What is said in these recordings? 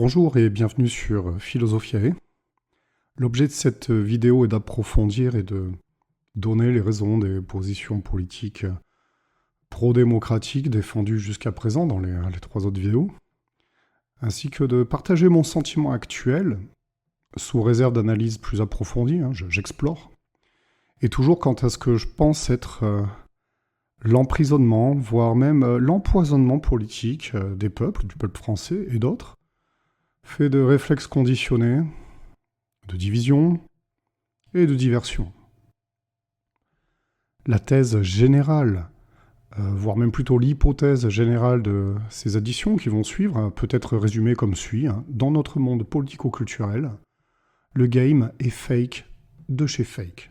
Bonjour et bienvenue sur Philosophiae. L'objet de cette vidéo est d'approfondir et de donner les raisons des positions politiques pro-démocratiques défendues jusqu'à présent dans les trois autres vidéos, ainsi que de partager mon sentiment actuel, sous réserve d'analyse plus approfondie, j'explore, et toujours quant à ce que je pense être l'emprisonnement, voire même l'empoisonnement politique des peuples, du peuple français et d'autres, fait de réflexes conditionnés, de division et de diversion. La thèse générale, voire même plutôt l'hypothèse générale de ces additions qui vont suivre, peut être résumée comme suit. Dans notre monde politico-culturel, le game est fake de chez fake.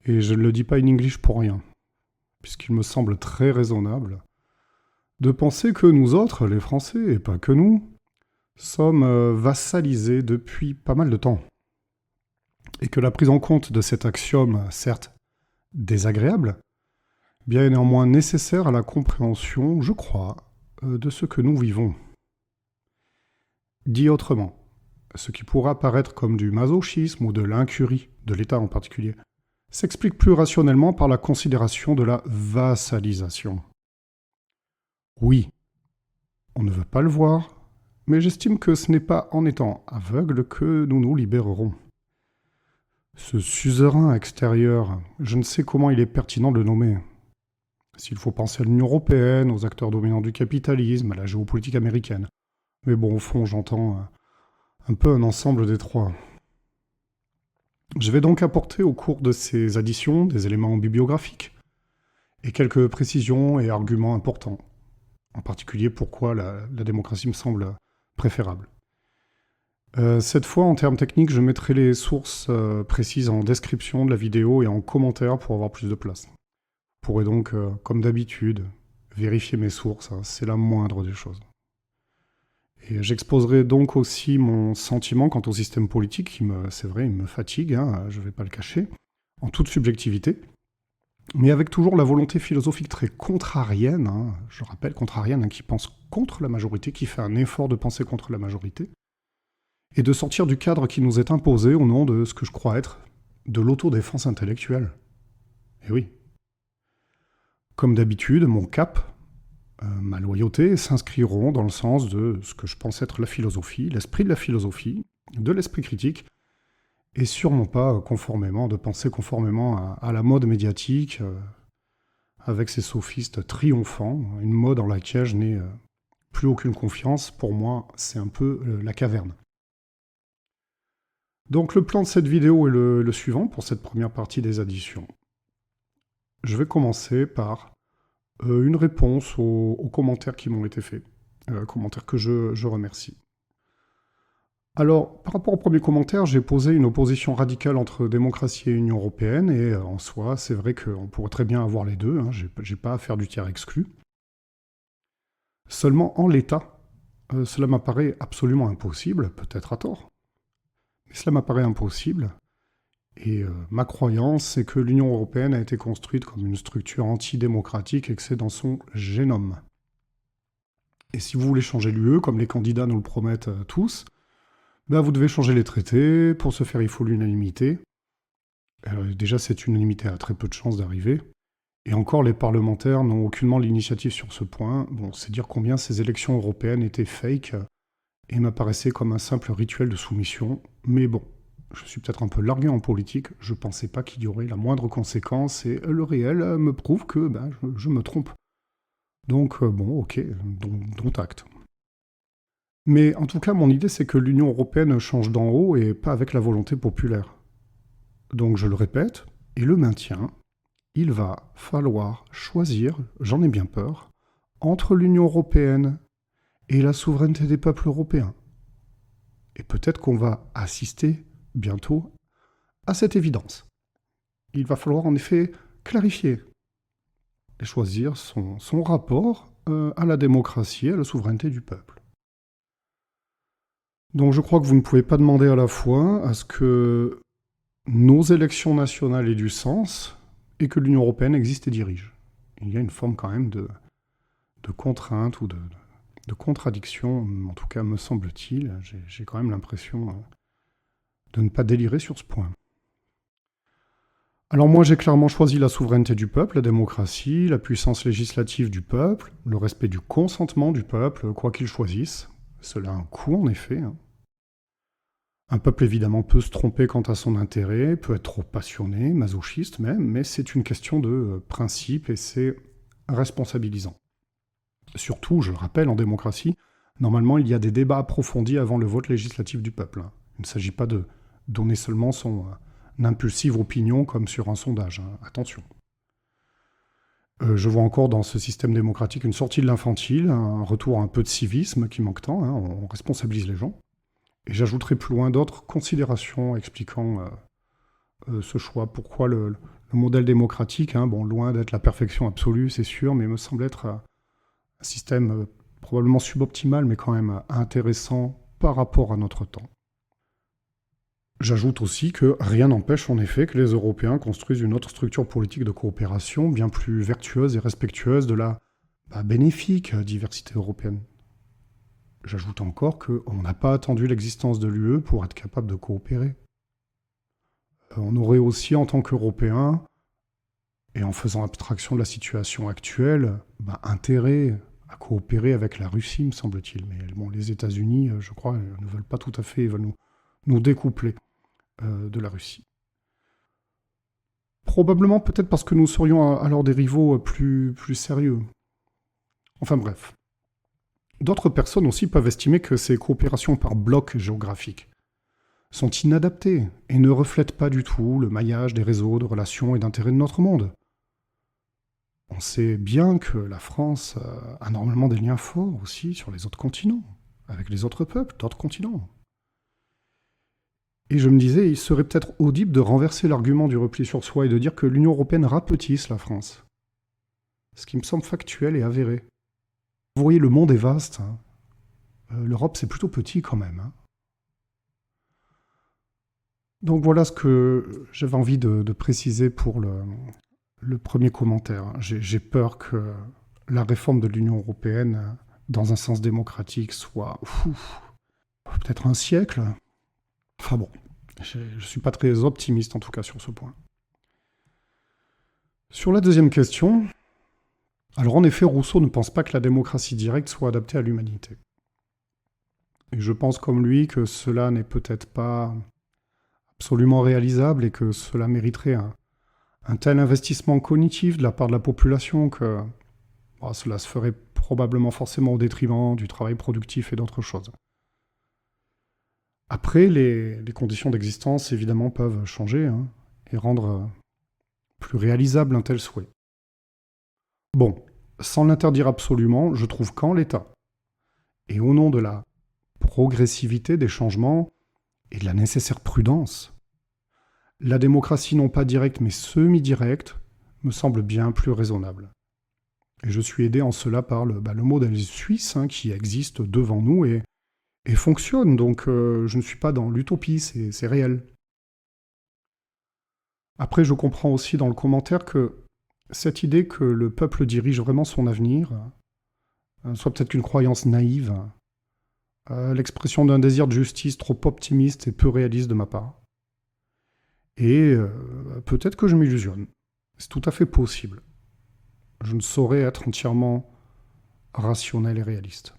Et je ne le dis pas in English pour rien, puisqu'il me semble très raisonnable de penser que nous autres, les Français, et pas que nous, sommes vassalisés depuis pas mal de temps. Et que la prise en compte de cet axiome, certes désagréable, bien est néanmoins nécessaire à la compréhension, je crois, de ce que nous vivons. Dit autrement, ce qui pourra apparaître comme du masochisme ou de l'incurie, de l'État en particulier, s'explique plus rationnellement par la considération de la vassalisation. Oui, on ne veut pas le voir, mais j'estime que ce n'est pas en étant aveugle que nous nous libérerons. Ce suzerain extérieur, je ne sais comment il est pertinent de le nommer. S'il faut penser à l'Union européenne, aux acteurs dominants du capitalisme, à la géopolitique américaine. Mais bon, au fond, j'entends un peu un ensemble des trois. Je vais donc apporter au cours de ces additions des éléments bibliographiques et quelques précisions et arguments importants. En particulier, pourquoi la démocratie me semble préférable. Cette fois, en termes techniques, je mettrai les sources précises en description de la vidéo et en commentaire pour avoir plus de place. Vous pourrez donc, comme d'habitude, vérifier mes sources, c'est la moindre des choses. Et j'exposerai donc aussi mon sentiment quant au système politique, qui c'est vrai, il me fatigue, je ne vais pas le cacher, en toute subjectivité, mais avec toujours la volonté philosophique très contrarienne, je rappelle, contrarienne, qui pense contre la majorité, qui fait un effort de penser contre la majorité, et de sortir du cadre qui nous est imposé au nom de ce que je crois être de l'autodéfense intellectuelle. Et oui. Comme d'habitude, mon cap, ma loyauté s'inscriront dans le sens de ce que je pense être la philosophie, l'esprit de la philosophie, de l'esprit critique, et sûrement pas de penser conformément à la mode médiatique, avec ses sophistes triomphants, une mode en laquelle je n'ai plus aucune confiance. Pour moi, c'est un peu la caverne. Donc le plan de cette vidéo est le suivant pour cette première partie des additions. Je vais commencer par une réponse aux commentaires qui m'ont été faits, commentaires que je remercie. Alors, par rapport au premier commentaire, j'ai posé une opposition radicale entre démocratie et Union européenne, et en soi, c'est vrai qu'on pourrait très bien avoir les deux, j'ai pas à faire du tiers exclu. Seulement, en l'état, cela m'apparaît absolument impossible, peut-être à tort, mais cela m'apparaît impossible, et ma croyance, c'est que l'Union européenne a été construite comme une structure antidémocratique et que c'est dans son génome. Et si vous voulez changer l'UE, comme les candidats nous le promettent tous, vous devez changer les traités. Pour ce faire, il faut l'unanimité. Déjà, cette unanimité a très peu de chances d'arriver. Et encore, les parlementaires n'ont aucunement l'initiative sur ce point. Bon, c'est dire combien ces élections européennes étaient fake et m'apparaissaient comme un simple rituel de soumission. Mais bon, je suis peut-être un peu largué en politique. Je ne pensais pas qu'il y aurait la moindre conséquence. Et le réel me prouve que je me trompe. Donc, bon, ok, dont acte. Mais en tout cas, mon idée, c'est que l'Union européenne change d'en haut et pas avec la volonté populaire. Donc je le répète, et le maintiens, il va falloir choisir, j'en ai bien peur, entre l'Union européenne et la souveraineté des peuples européens. Et peut-être qu'on va assister bientôt à cette évidence. Il va falloir en effet clarifier et choisir son rapport à la démocratie et à la souveraineté du peuple. Donc je crois que vous ne pouvez pas demander à la fois à ce que nos élections nationales aient du sens et que l'Union européenne existe et dirige. Il y a une forme quand même de contrainte ou de contradiction, en tout cas me semble-t-il. J'ai quand même l'impression de ne pas délirer sur ce point. Alors moi j'ai clairement choisi la souveraineté du peuple, la démocratie, la puissance législative du peuple, le respect du consentement du peuple, quoi qu'il choisisse. Cela a un coût en effet. Un peuple évidemment peut se tromper quant à son intérêt, peut être trop passionné, masochiste même, mais c'est une question de principe et c'est responsabilisant. Surtout, je le rappelle, en démocratie, normalement il y a des débats approfondis avant le vote législatif du peuple. Il ne s'agit pas de donner seulement son impulsive opinion comme sur un sondage. Attention. Je vois encore dans ce système démocratique une sortie de l'infantile, un retour à un peu de civisme qui manque tant, on responsabilise les gens. Et j'ajouterai plus loin d'autres considérations expliquant ce choix. Pourquoi le modèle démocratique, loin d'être la perfection absolue, c'est sûr, mais me semble être un système probablement suboptimal, mais quand même intéressant par rapport à notre temps. J'ajoute aussi que rien n'empêche en effet que les Européens construisent une autre structure politique de coopération bien plus vertueuse et respectueuse de la bénéfique diversité européenne. J'ajoute encore qu'on n'a pas attendu l'existence de l'UE pour être capable de coopérer. On aurait aussi, en tant qu'Européens, et en faisant abstraction de la situation actuelle, intérêt à coopérer avec la Russie, me semble-t-il. Mais bon, les États-Unis, je crois, ne veulent pas tout à fait, ils veulent nous découpler de la Russie. Probablement peut-être parce que nous serions alors des rivaux plus sérieux. Enfin bref. D'autres personnes aussi peuvent estimer que ces coopérations par blocs géographiques sont inadaptées et ne reflètent pas du tout le maillage des réseaux de relations et d'intérêts de notre monde. On sait bien que la France a normalement des liens forts aussi sur les autres continents, avec les autres peuples d'autres continents. Et je me disais, il serait peut-être audible de renverser l'argument du repli sur soi et de dire que l'Union européenne rapetisse la France. Ce qui me semble factuel et avéré. Vous voyez, le monde est vaste. L'Europe, c'est plutôt petit quand même. Donc voilà ce que j'avais envie de préciser pour le premier commentaire. J'ai peur que la réforme de l'Union européenne, dans un sens démocratique, soit peut-être un siècle. Enfin bon, je ne suis pas très optimiste en tout cas sur ce point. Sur la deuxième question, alors en effet, Rousseau ne pense pas que la démocratie directe soit adaptée à l'humanité. Et je pense comme lui que cela n'est peut-être pas absolument réalisable et que cela mériterait un tel investissement cognitif de la part de la population que cela se ferait probablement forcément au détriment du travail productif et d'autres choses. Après, les conditions d'existence, évidemment, peuvent changer et rendre plus réalisable un tel souhait. Bon, sans l'interdire absolument, je trouve qu'en l'état, et au nom de la progressivité des changements et de la nécessaire prudence, la démocratie non pas directe mais semi-directe me semble bien plus raisonnable. Et je suis aidé en cela par le modèle suisse qui existe devant nous et fonctionne, donc je ne suis pas dans l'utopie, c'est réel. Après, je comprends aussi dans le commentaire que cette idée que le peuple dirige vraiment son avenir soit peut-être qu'une croyance naïve, l'expression d'un désir de justice trop optimiste et peu réaliste de ma part. Et peut-être que je m'illusionne. C'est tout à fait possible. Je ne saurais être entièrement rationnel et réaliste.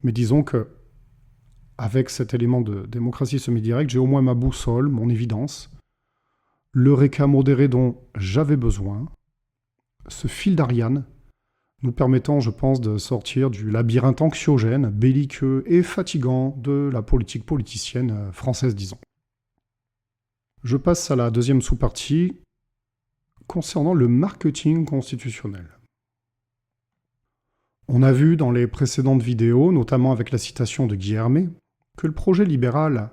Mais disons que, avec cet élément de démocratie semi-directe, j'ai au moins ma boussole, mon évidence, l'eureka modéré dont j'avais besoin, ce fil d'Ariane, nous permettant, je pense, de sortir du labyrinthe anxiogène, belliqueux et fatigant de la politique politicienne française, disons. Je passe à la deuxième sous-partie concernant le marketing constitutionnel. On a vu dans les précédentes vidéos, notamment avec la citation de Guy Hermé, que le projet libéral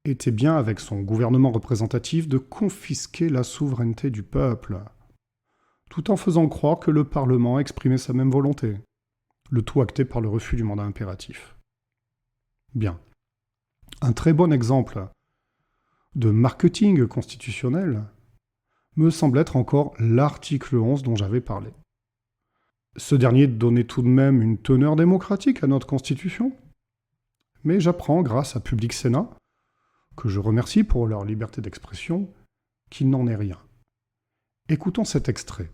était bien, avec son gouvernement représentatif, de confisquer la souveraineté du peuple, tout en faisant croire que le Parlement exprimait sa même volonté, le tout acté par le refus du mandat impératif. Bien. Un très bon exemple de marketing constitutionnel me semble être encore l'article 11 dont j'avais parlé. Ce dernier donnait tout de même une teneur démocratique à notre Constitution. Mais j'apprends, grâce à Public Sénat, que je remercie pour leur liberté d'expression, qu'il n'en est rien. Écoutons cet extrait.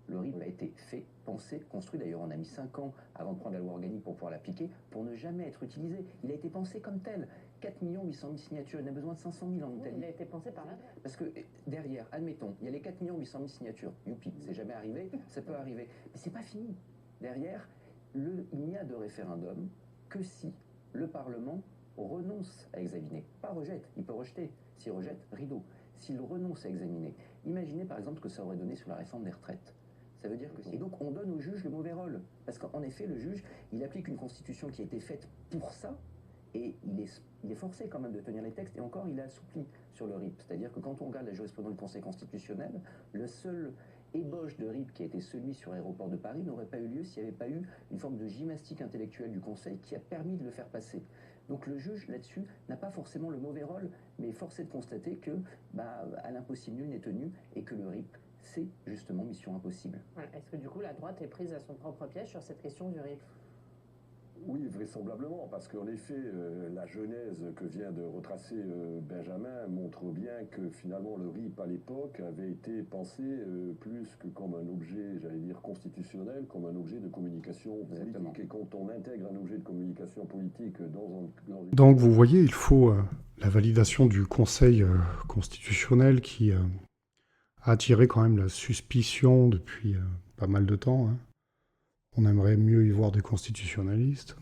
Le RIP a été fait, pensé, construit. D'ailleurs, on a mis 5 ans avant de prendre la loi organique pour pouvoir l'appliquer, pour ne jamais être utilisé. Il a été pensé comme tel. 4 800 000 signatures, il en a besoin de 500 000 en Italie. Il a été pensé par là. Parce que derrière, admettons, il y a les 4 800 000 signatures. Youpi, c'est jamais arrivé, ça peut arriver. Mais c'est pas fini. Derrière, il n'y a de référendum que si le Parlement renonce à examiner. Pas rejette, il peut rejeter. S'il rejette, rideau. S'il renonce à examiner. Imaginez par exemple ce que ça aurait donné sur la réforme des retraites. Ça veut dire que et donc on donne au juge le mauvais rôle. Parce qu'en effet, le juge, il applique une constitution qui a été faite pour ça, et il est forcé quand même de tenir les textes, et encore il a assoupli sur le RIP. C'est-à-dire que quand on regarde la jurisprudence du Conseil constitutionnel, le seul ébauche de RIP qui a été celui sur l'aéroport de Paris n'aurait pas eu lieu s'il n'y avait pas eu une forme de gymnastique intellectuelle du Conseil qui a permis de le faire passer. Donc le juge là-dessus n'a pas forcément le mauvais rôle, mais est forcé de constater que à l'impossible nul n'est tenu, et que le RIP, c'est justement mission impossible. Est-ce que du coup la droite est prise à son propre piège sur cette question du RIP ? Oui, vraisemblablement, parce qu'en effet, la genèse que vient de retracer Benjamin montre bien que finalement le RIP à l'époque avait été pensé plus que comme un objet, j'allais dire, constitutionnel, comme un objet de communication politique. Et quand on intègre un objet de communication politique dans une... Donc vous voyez, il faut la validation du Conseil constitutionnel qui a attiré quand même la suspicion depuis pas mal de temps. On aimerait mieux y voir des constitutionnalistes.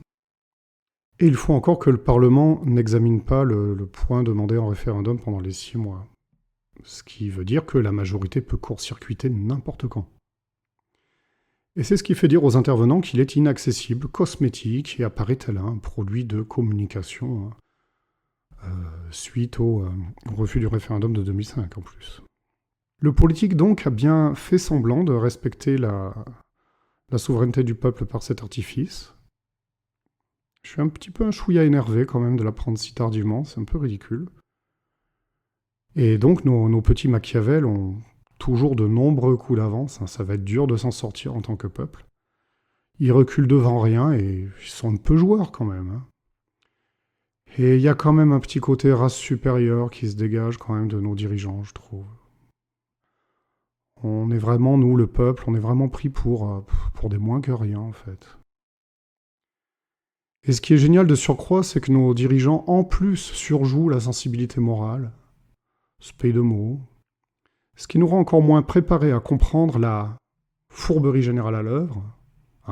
Et il faut encore que le Parlement n'examine pas le point demandé en référendum pendant les 6 mois. Ce qui veut dire que la majorité peut court-circuiter n'importe quand. Et c'est ce qui fait dire aux intervenants qu'il est inaccessible, cosmétique, et apparaît tel un produit de communication suite au refus du référendum de 2005 en plus. Le politique donc a bien fait semblant de respecter la souveraineté du peuple par cet artifice. Je suis un petit peu un chouïa énervé quand même de l'apprendre si tardivement, c'est un peu ridicule. Et donc nos petits Machiavel ont toujours de nombreux coups d'avance, ça va être dur de s'en sortir en tant que peuple. Ils reculent devant rien et ils sont un peu joueurs quand même. Et il y a quand même un petit côté race supérieure qui se dégage quand même de nos dirigeants, je trouve. On est vraiment, nous, le peuple, on est vraiment pris pour des moins que rien, en fait. Et ce qui est génial de surcroît, c'est que nos dirigeants, en plus, surjouent la sensibilité morale, ce pays de mots, ce qui nous rend encore moins préparés à comprendre la fourberie générale à l'œuvre.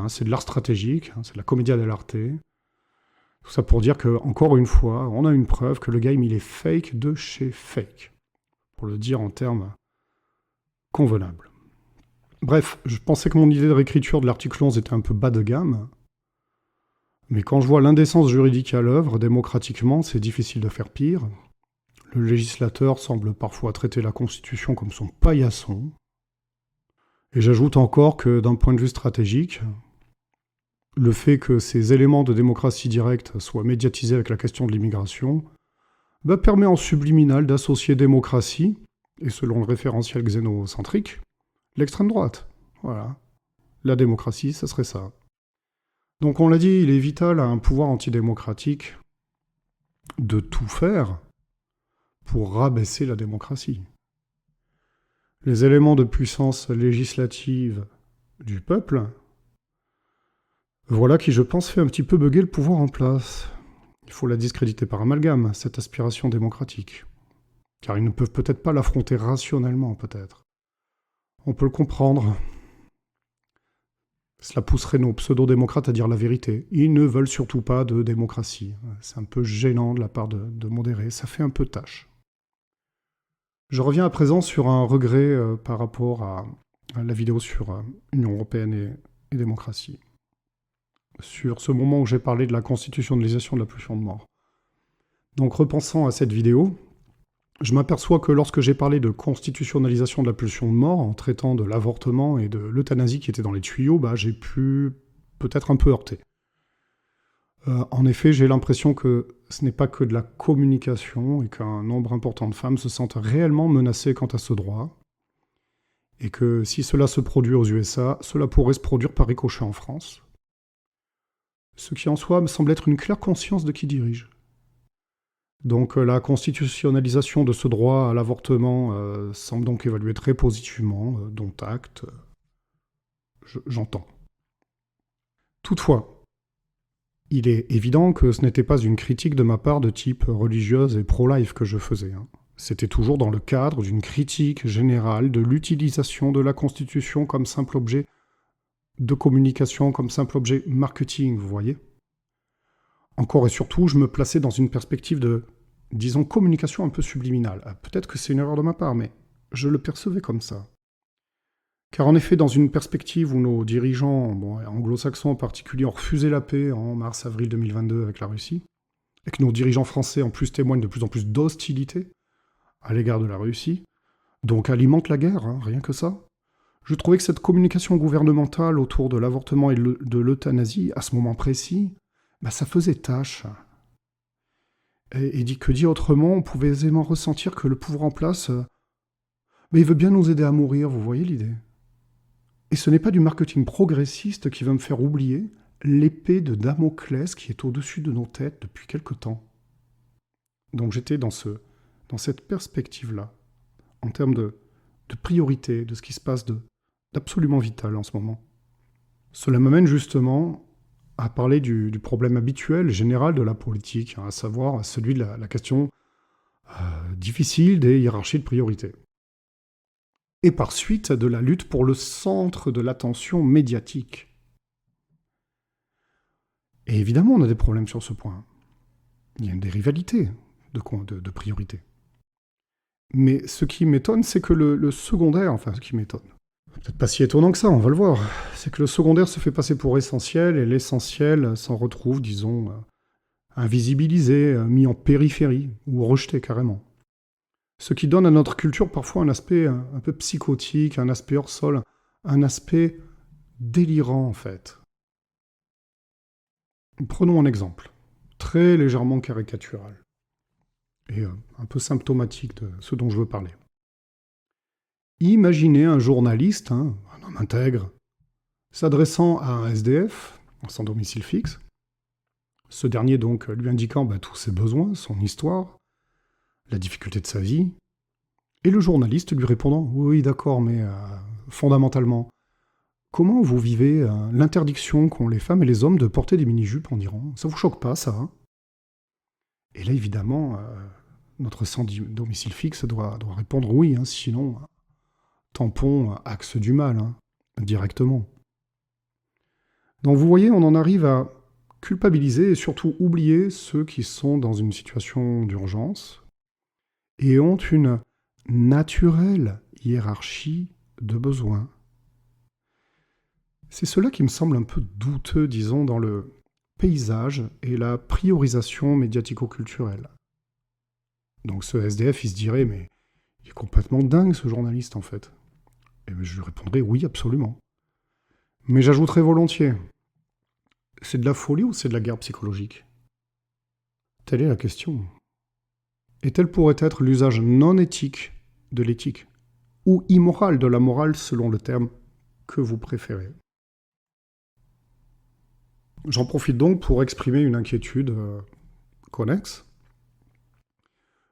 C'est de l'art stratégique, c'est de la commedia dell'arte. Tout ça pour dire que, encore une fois, on a une preuve que le game, il est fake de chez fake. Pour le dire en termes convenable. Bref, je pensais que mon idée de réécriture de l'article 11 était un peu bas de gamme, mais quand je vois l'indécence juridique à l'œuvre, démocratiquement, c'est difficile de faire pire. Le législateur semble parfois traiter la Constitution comme son paillasson. Et j'ajoute encore que, d'un point de vue stratégique, le fait que ces éléments de démocratie directe soient médiatisés avec la question de l'immigration permet en subliminal d'associer démocratie, et selon le référentiel xénocentrique, l'extrême droite. Voilà. La démocratie, ça serait ça. Donc on l'a dit, il est vital à un pouvoir antidémocratique de tout faire pour rabaisser la démocratie. Les éléments de puissance législative du peuple, voilà qui, je pense, fait un petit peu bugger le pouvoir en place. Il faut la discréditer par amalgame, cette aspiration démocratique. Car ils ne peuvent peut-être pas l'affronter rationnellement, peut-être. On peut le comprendre. Cela pousserait nos pseudo-démocrates à dire la vérité. Ils ne veulent surtout pas de démocratie. C'est un peu gênant de la part de modérés, ça fait un peu tâche. Je reviens à présent sur un regret par rapport à la vidéo sur Union européenne et démocratie. Sur ce moment où j'ai parlé de la constitutionnalisation de la pulsion de mort. Donc repensant à cette vidéo, je m'aperçois que lorsque j'ai parlé de constitutionnalisation de la pulsion de mort, en traitant de l'avortement et de l'euthanasie qui étaient dans les tuyaux, j'ai pu peut-être un peu heurter. En effet, j'ai l'impression que ce n'est pas que de la communication et qu'un nombre important de femmes se sentent réellement menacées quant à ce droit. et que si cela se produit aux USA, cela pourrait se produire par ricochet en France. Ce qui en soi me semble être une claire conscience de qui dirige. Donc la constitutionnalisation de ce droit à l'avortement semble donc évaluer très positivement, dont acte, j'entends. Toutefois, il est évident que ce n'était pas une critique de ma part de type religieuse et pro-life que je faisais. C'était toujours dans le cadre d'une critique générale de l'utilisation de la Constitution comme simple objet de communication, comme simple objet marketing, vous voyez. Encore et surtout, je me plaçais dans une perspective de, disons, communication un peu subliminale. Peut-être que c'est une erreur de ma part, mais je le percevais comme ça. Car en effet, dans une perspective où nos dirigeants, anglo-saxons en particulier, ont refusé la paix en mars-avril 2022 avec la Russie, et que nos dirigeants français en plus témoignent de plus en plus d'hostilité à l'égard de la Russie, donc alimentent la guerre, rien que ça, je trouvais que cette communication gouvernementale autour de l'avortement et de l'euthanasie, à ce moment précis, ça faisait tâche. Et que dit autrement, on pouvait aisément ressentir que le pouvoir en place, il veut bien nous aider à mourir, vous voyez l'idée. Et ce n'est pas du marketing progressiste qui va me faire oublier l'épée de Damoclès qui est au-dessus de nos têtes depuis quelque temps. Donc j'étais dans cette perspective-là, en termes de priorité, de ce qui se passe d'absolument vital en ce moment. Cela m'amène justement à parler du problème habituel, général de la politique, à savoir celui de la question difficile des hiérarchies de priorité. Et par suite de la lutte pour le centre de l'attention médiatique. Et évidemment, on a des problèmes sur ce point. Il y a des rivalités de priorité. Mais ce qui m'étonne, c'est que le secondaire, ce qui m'étonne, peut-être pas si étonnant que ça, on va le voir, c'est que le secondaire se fait passer pour essentiel, et l'essentiel s'en retrouve, disons, invisibilisé, mis en périphérie, ou rejeté carrément. Ce qui donne à notre culture parfois un aspect un peu psychotique, un aspect hors sol, un aspect délirant en fait. Prenons un exemple, très légèrement caricatural, et un peu symptomatique de ce dont je veux parler. Imaginez un journaliste, un homme intègre, s'adressant à un SDF, sans domicile fixe, ce dernier donc lui indiquant tous ses besoins, son histoire, la difficulté de sa vie, et le journaliste lui répondant « Oui, d'accord, mais fondamentalement, comment vous vivez l'interdiction qu'ont les femmes et les hommes de porter des mini-jupes en Iran? Ça vous choque pas, ça hein ?» Et là, évidemment, notre sans domicile fixe doit répondre « Oui, sinon, tampon, axe du mal, directement. » Donc vous voyez, on en arrive à culpabiliser et surtout oublier ceux qui sont dans une situation d'urgence et ont une naturelle hiérarchie de besoins. C'est cela qui me semble un peu douteux, disons, dans le paysage et la priorisation médiatico-culturelle. Donc ce SDF, il se dirait, mais il est complètement dingue ce journaliste en fait. Et je lui répondrai, oui, absolument. Mais j'ajouterai volontiers, c'est de la folie ou c'est de la guerre psychologique? Telle est la question. Et tel pourrait être l'usage non éthique de l'éthique, ou immoral de la morale selon le terme que vous préférez. J'en profite donc pour exprimer une inquiétude connexe.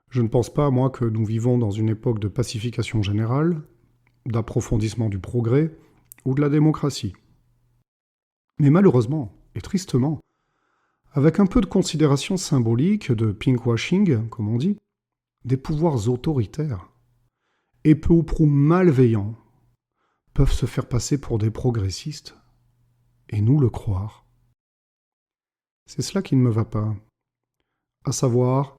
Je ne pense pas, moi, que nous vivons dans une époque de pacification générale, d'approfondissement du progrès ou de la démocratie. Mais malheureusement, et tristement, avec un peu de considération symbolique, de pinkwashing, comme on dit, des pouvoirs autoritaires, et peu ou prou malveillants, peuvent se faire passer pour des progressistes, et nous le croire. C'est cela qui ne me va pas, à savoir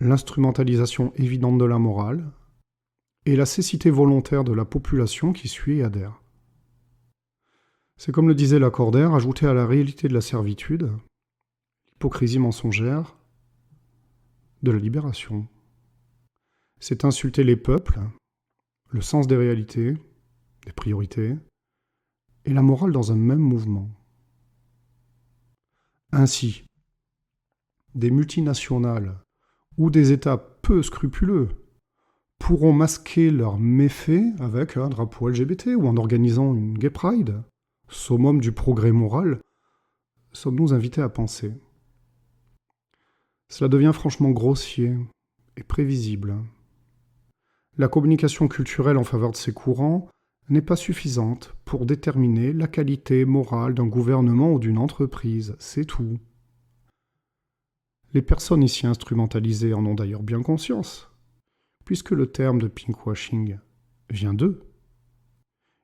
l'instrumentalisation évidente de la morale et la cécité volontaire de la population qui suit et adhère. C'est comme le disait Lacordaire, ajouter à la réalité de la servitude, l'hypocrisie mensongère de la libération. C'est insulter les peuples, le sens des réalités, des priorités, et la morale dans un même mouvement. Ainsi, des multinationales ou des États peu scrupuleux pourront masquer leurs méfaits avec un drapeau LGBT ou en organisant une gay pride, summum du progrès moral, sommes-nous invités à penser. Cela devient franchement grossier et prévisible. La communication culturelle en faveur de ces courants n'est pas suffisante pour déterminer la qualité morale d'un gouvernement ou d'une entreprise, c'est tout. Les personnes ici instrumentalisées en ont d'ailleurs bien conscience, puisque le terme de pinkwashing vient d'eux.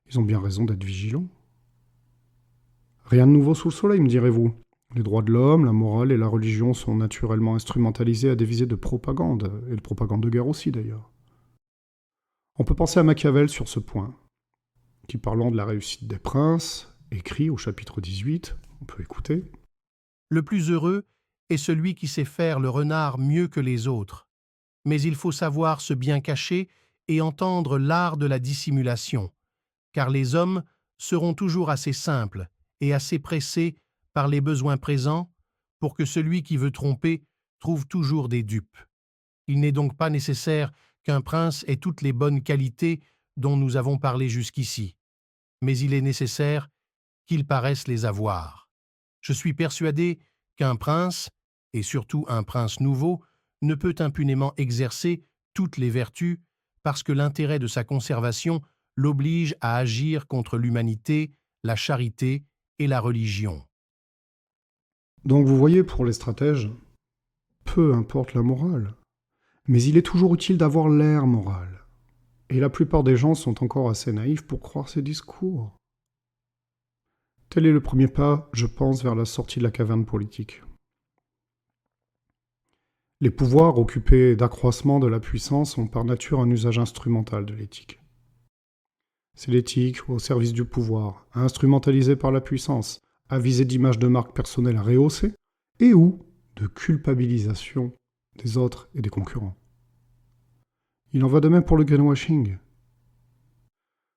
Ils ont bien raison d'être vigilants. Rien de nouveau sous le soleil, me direz-vous. Les droits de l'homme, la morale et la religion sont naturellement instrumentalisés à des visées de propagande, et de propagande de guerre aussi d'ailleurs. On peut penser à Machiavel sur ce point, qui parlant de la réussite des princes, écrit au chapitre 18, on peut écouter. Le plus heureux est celui qui sait faire le renard mieux que les autres, mais il faut savoir se bien cacher et entendre l'art de la dissimulation, car les hommes seront toujours assez simples et assez pressés par les besoins présents pour que celui qui veut tromper trouve toujours des dupes. Il n'est donc pas nécessaire qu'un prince ait toutes les bonnes qualités dont nous avons parlé jusqu'ici, mais il est nécessaire qu'il paraisse les avoir. Je suis persuadé qu'un prince, et surtout un prince nouveau, ne peut impunément exercer toutes les vertus parce que l'intérêt de sa conservation l'oblige à agir contre l'humanité, la charité et la religion. Donc vous voyez, pour les stratèges, peu importe la morale, mais il est toujours utile d'avoir l'air moral. Et la plupart des gens sont encore assez naïfs pour croire ces discours. Tel est le premier pas, je pense, vers la sortie de la caverne politique. Les pouvoirs occupés d'accroissement de la puissance ont par nature un usage instrumental de l'éthique. C'est l'éthique au service du pouvoir, instrumentalisée par la puissance, à visée d'images de marque personnelle à rehausser, et ou de culpabilisation des autres et des concurrents. Il en va de même pour le greenwashing.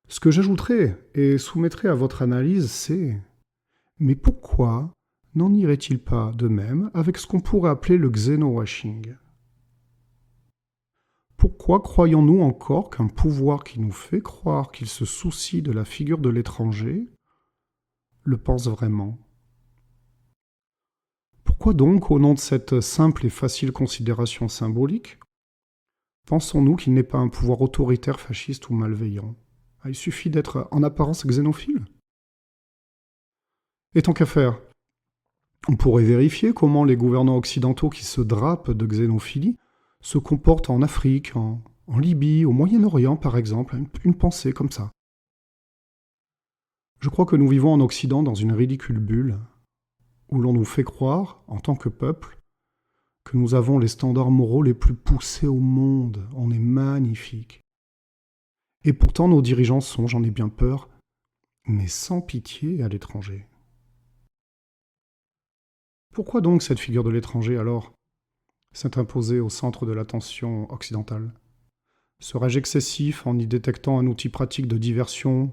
Ce que j'ajouterai et soumettrai à votre analyse, c'est « Mais pourquoi n'en irait-il pas de même avec ce qu'on pourrait appeler le xénowashing ? Pourquoi croyons-nous encore qu'un pouvoir qui nous fait croire qu'il se soucie de la figure de l'étranger le pense vraiment ? Pourquoi donc, au nom de cette simple et facile considération symbolique, pensons-nous qu'il n'est pas un pouvoir autoritaire, fasciste ou malveillant ? Il suffit d'être en apparence xénophile. Et tant qu'à faire, on pourrait vérifier comment les gouvernants occidentaux qui se drapent de xénophilie se comportent en Afrique, en Libye, au Moyen-Orient par exemple, une pensée comme ça. Je crois que nous vivons en Occident dans une ridicule bulle, où l'on nous fait croire, en tant que peuple, que nous avons les standards moraux les plus poussés au monde. On est magnifique. Et pourtant nos dirigeants sont, j'en ai bien peur, mais sans pitié à l'étranger. Pourquoi donc cette figure de l'étranger, alors, s'est imposée au centre de l'attention occidentale ? Serais-je excessif en y détectant un outil pratique de diversion,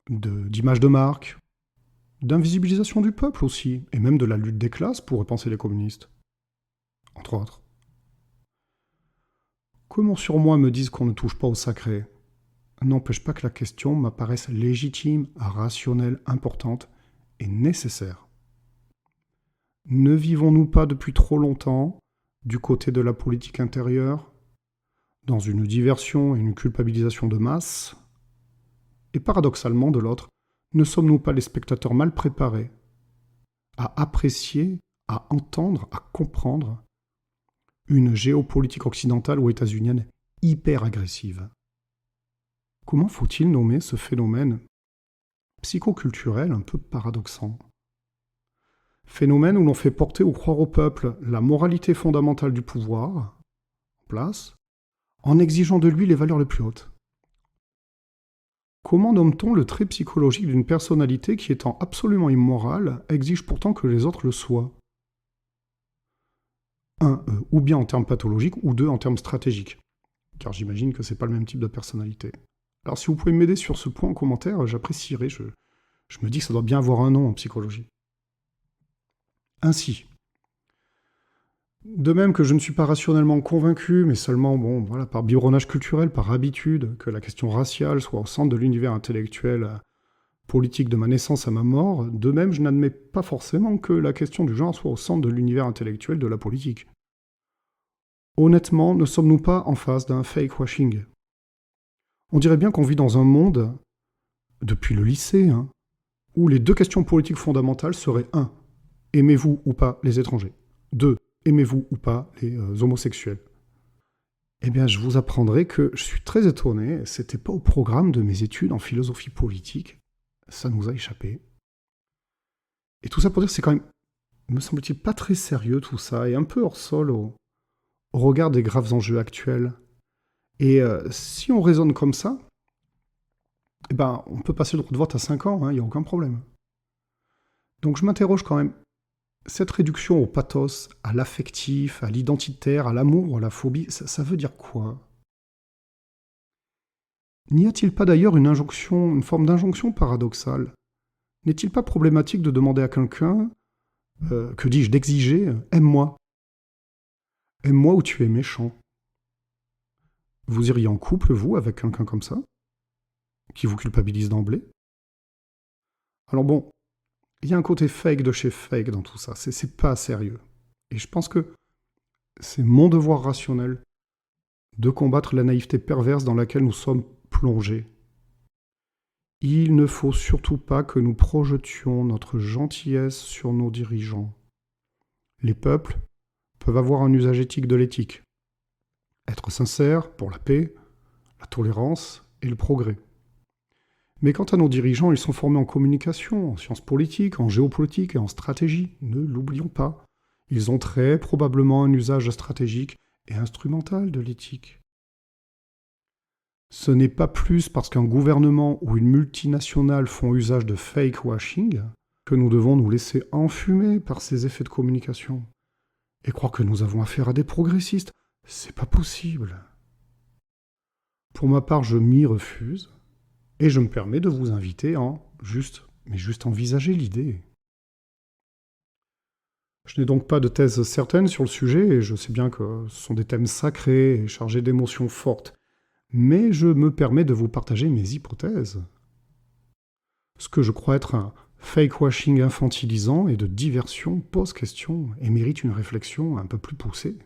d'image de marque, d'invisibilisation du peuple aussi, et même de la lutte des classes, pourraient penser les communistes, entre autres. Que mon surmoi me dise qu'on ne touche pas au sacré n'empêche pas que la question m'apparaisse légitime, rationnelle, importante et nécessaire. Ne vivons-nous pas depuis trop longtemps, du côté de la politique intérieure, dans une diversion et une culpabilisation de masse, et paradoxalement, de l'autre, ne sommes-nous pas les spectateurs mal préparés à apprécier, à entendre, à comprendre une géopolitique occidentale ou états-unienne hyper agressive ? Comment faut-il nommer ce phénomène psychoculturel un peu paradoxant ? Phénomène où l'on fait porter ou croire au peuple la moralité fondamentale du pouvoir, en place, en exigeant de lui les valeurs les plus hautes. Comment nomme-t-on le trait psychologique d'une personnalité qui, étant absolument immorale, exige pourtant que les autres le soient ? Ou bien en termes pathologiques, ou en termes stratégiques. Car j'imagine que c'est pas le même type de personnalité. Alors si vous pouvez m'aider sur ce point en commentaire, j'apprécierais. Je me dis que ça doit bien avoir un nom en psychologie. Ainsi, De même que je ne suis pas rationnellement convaincu, mais seulement voilà, par biberonnage culturel, par habitude, que la question raciale soit au centre de l'univers intellectuel politique de ma naissance à ma mort, de même je n'admets pas forcément que la question du genre soit au centre de l'univers intellectuel de la politique. Honnêtement, ne sommes-nous pas en face d'un fake washing? On dirait bien qu'on vit dans un monde, depuis le lycée, où les deux questions politiques fondamentales seraient 1. Aimez-vous ou pas les étrangers? 2. Aimez-vous ou pas les homosexuels? Eh bien, je vous apprendrai que je suis très étonné, c'était pas au programme de mes études en philosophie politique, ça nous a échappé. Et tout ça pour dire que c'est quand même, me semble-t-il, pas très sérieux tout ça, et un peu hors sol au regard des graves enjeux actuels. Et si on raisonne comme ça, eh ben, on peut passer le droit de vote à 5 ans, il n'y a aucun problème. Donc je m'interroge quand même, cette réduction au pathos, à l'affectif, à l'identitaire, à l'amour, à la phobie, ça veut dire quoi? N'y a-t-il pas d'ailleurs une forme d'injonction paradoxale? N'est-il pas problématique de demander à quelqu'un, que dis-je, d'exiger « aime-moi ». Aime-moi ou tu es méchant. Vous iriez en couple, vous, avec quelqu'un comme ça? Qui vous culpabilise d'emblée? Alors bon, il y a un côté fake de chez fake dans tout ça, c'est pas sérieux. Et je pense que c'est mon devoir rationnel de combattre la naïveté perverse dans laquelle nous sommes plongés. Il ne faut surtout pas que nous projetions notre gentillesse sur nos dirigeants. Les peuples peuvent avoir un usage éthique de l'éthique. Être sincère pour la paix, la tolérance et le progrès. Mais quant à nos dirigeants, ils sont formés en communication, en sciences politiques, en géopolitique et en stratégie. Ne l'oublions pas. Ils ont très probablement un usage stratégique et instrumental de l'éthique. Ce n'est pas plus parce qu'un gouvernement ou une multinationale font usage de fake washing que nous devons nous laisser enfumer par ces effets de communication. Et croire que nous avons affaire à des progressistes, c'est pas possible. Pour ma part, je m'y refuse, et je me permets de vous inviter à juste envisager l'idée. Je n'ai donc pas de thèse certaine sur le sujet, et je sais bien que ce sont des thèmes sacrés et chargés d'émotions fortes, mais je me permets de vous partager mes hypothèses. Ce que je crois être un fake-washing infantilisant et de diversion pose question et mérite une réflexion un peu plus poussée.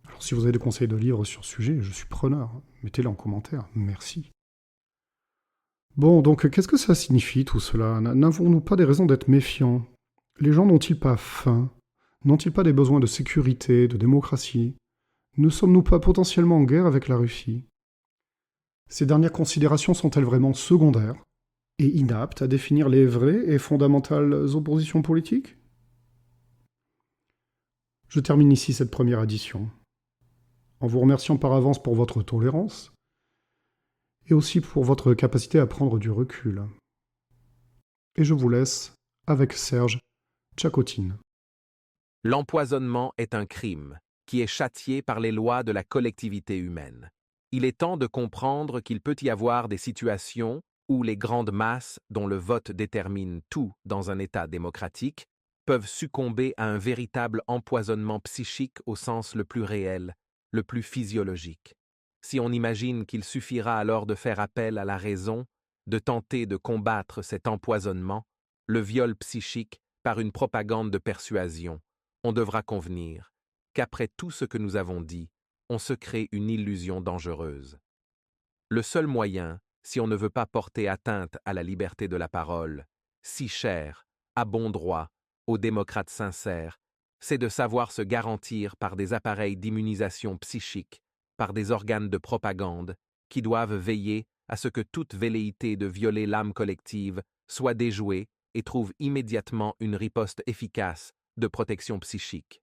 Alors si vous avez des conseils de livres sur ce sujet, je suis preneur. Mettez-les en commentaire. Merci. Bon, donc qu'est-ce que ça signifie tout cela? N'avons-nous pas des raisons d'être méfiants? Les gens n'ont-ils pas faim? N'ont-ils pas des besoins de sécurité, de démocratie? Ne sommes-nous pas potentiellement en guerre avec la Russie? Ces dernières considérations sont-elles vraiment secondaires et inaptes à définir les vraies et fondamentales oppositions politiques? Je termine ici cette première édition, en vous remerciant par avance pour votre tolérance, et aussi pour votre capacité à prendre du recul. Et je vous laisse avec Serge Tchakotine. L'empoisonnement est un crime qui est châtié par les lois de la collectivité humaine. Il est temps de comprendre qu'il peut y avoir des situations où les grandes masses, dont le vote détermine tout dans un État démocratique, peuvent succomber à un véritable empoisonnement psychique au sens le plus réel, le plus physiologique. Si on imagine qu'il suffira alors de faire appel à la raison, de tenter de combattre cet empoisonnement, le viol psychique, par une propagande de persuasion, on devra convenir qu'après tout ce que nous avons dit, on se crée une illusion dangereuse. Le seul moyen, si on ne veut pas porter atteinte à la liberté de la parole, si chère, à bon droit, aux démocrates sincères, c'est de savoir se garantir par des appareils d'immunisation psychique, par des organes de propagande, qui doivent veiller à ce que toute velléité de violer l'âme collective soit déjouée et trouve immédiatement une riposte efficace de protection psychique.